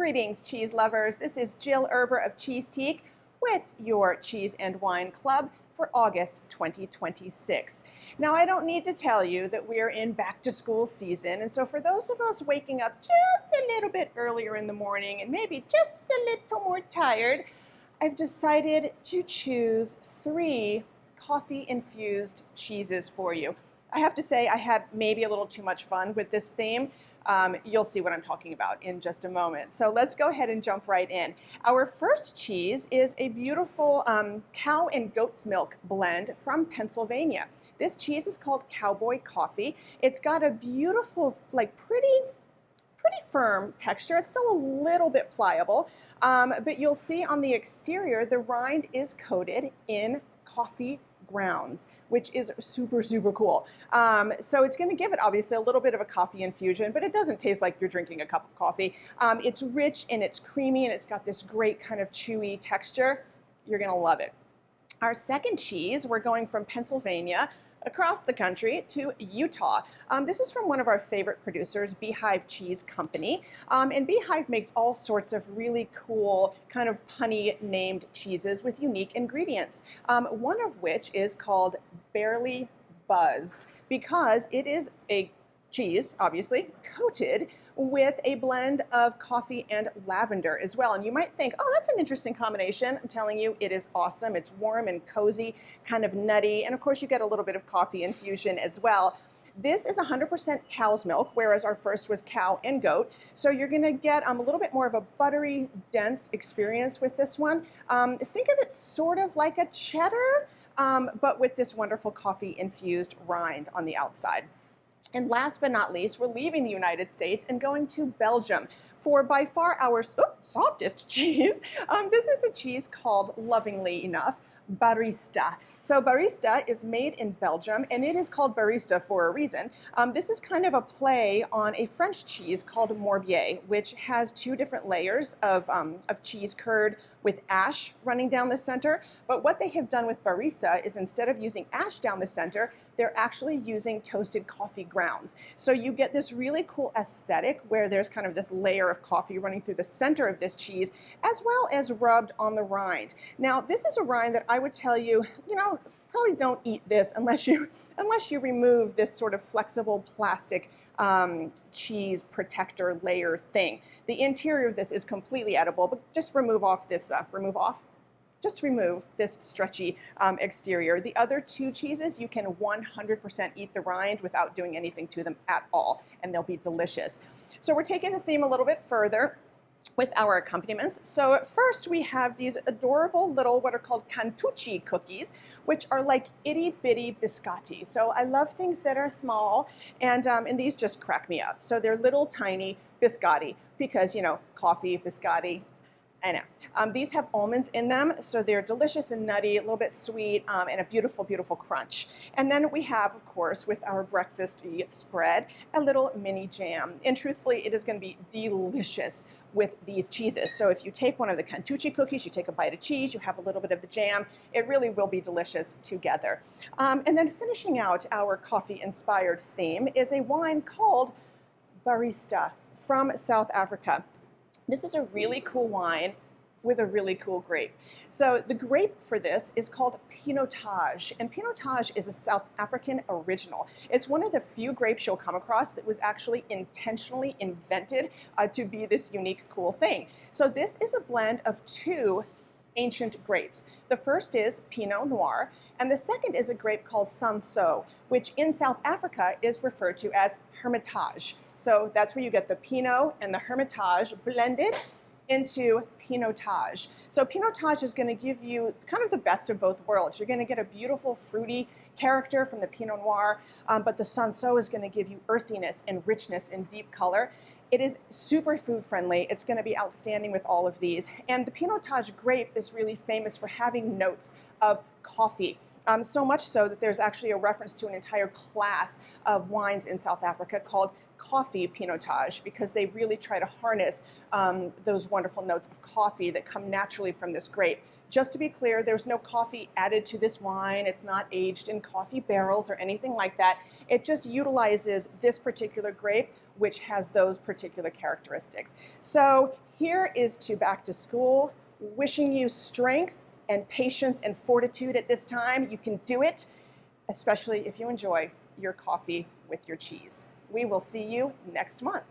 Greetings, cheese lovers. This is Jill Erber of Cheesetique with your Cheese and Wine Club for August 2026. Now, I don't need to tell you that we're in back to school season, and so for those of us waking up just a little bit earlier in the morning and maybe just a little more tired, I've decided to choose 3 coffee-infused cheeses for you. I have to say I had maybe a little too much fun with this theme. You'll see what I'm talking about in just a moment. So let's go ahead and jump right in. Our first cheese is a beautiful cow and goat's milk blend from Pennsylvania. This cheese is called Cowboy Coffee. It's got a beautiful, pretty firm texture. It's still a little bit pliable, but you'll see on the exterior, the rind is coated in coffee grounds, which is super, super cool. So it's going to give it obviously a little bit of a coffee infusion, but it doesn't taste like you're drinking a cup of coffee. It's rich and it's creamy and it's got this great kind of chewy texture. You're going to love it. Our second cheese, we're going from Pennsylvania across the country to Utah. This is from one of our favorite producers, Beehive Cheese Company. And Beehive makes all sorts of really cool, kind of punny named cheeses with unique ingredients. One of which is called Barely Buzzed, because it is a cheese, obviously, coated with a blend of coffee and lavender as well. And you might think, oh, that's an interesting combination. I'm telling you, it is awesome. It's warm and cozy, kind of nutty. And of course, you get a little bit of coffee infusion as well. This is 100% cow's milk, whereas our first was cow and goat. So you're going to get a little bit more of a buttery, dense experience with this one. Think of it sort of like a cheddar, but with this wonderful coffee-infused rind on the outside. And last but not least, we're leaving the United States and going to Belgium for by far our softest cheese. This is a cheese called, lovingly enough, Barista. So Barista is made in Belgium, and it is called Barista for a reason. This is kind of a play on a French cheese called Morbier, which has 2 different layers of cheese curd with ash running down the center. But what they have done with Barista is instead of using ash down the center, they're actually using toasted coffee grounds. So you get this really cool aesthetic where there's kind of this layer of coffee running through the center of this cheese, as well as rubbed on the rind. Now, this is a rind that I would tell you, probably don't eat this unless you remove this sort of flexible plastic cheese protector layer thing. The interior of this is completely edible, but just remove this stretchy exterior. The other 2 cheeses, you can 100% eat the rind without doing anything to them at all, and they'll be delicious. So we're taking the theme a little bit further with our accompaniments. So at first we have these adorable little what are called Cantucci cookies, which are like itty bitty biscotti. So I love things that are small, and these just crack me up. So they're little tiny biscotti because, coffee, biscotti. I know. These have almonds in them, so they're delicious and nutty, a little bit sweet, and a beautiful, beautiful crunch. And then we have, of course, with our breakfasty spread, a little mini jam. And truthfully, it is going to be delicious with these cheeses. So if you take one of the Cantucci cookies, you take a bite of cheese, you have a little bit of the jam, it really will be delicious together. And then finishing out our coffee-inspired theme is a wine called Barista from South Africa. This is a really cool wine with a really cool grape. So the grape for this is called Pinotage, and Pinotage is a South African original. It's one of the few grapes you'll come across that was actually intentionally invented to be this unique, cool thing. So this is a blend of 2 ancient grapes. The first is Pinot Noir, and the second is a grape called Sanso, which in South Africa is referred to as Hermitage. So that's where you get the Pinot and the Hermitage blended into Pinotage. So Pinotage is going to give you kind of the best of both worlds. You're going to get a beautiful fruity character from the Pinot Noir, but the Sanso is going to give you earthiness and richness and deep color. It is super food friendly. It's going to be outstanding with all of these. And the Pinotage grape is really famous for having notes of coffee. So much so that there's actually a reference to an entire class of wines in South Africa called coffee Pinotage, because they really try to harness those wonderful notes of coffee that come naturally from this grape. Just to be clear, there's no coffee added to this wine. It's not aged in coffee barrels or anything like that. It just utilizes this particular grape, which has those particular characteristics. So Here is to Back to School, wishing you strength and patience and fortitude at this time. You can do it, especially if you enjoy your coffee with your cheese. We will see you next month.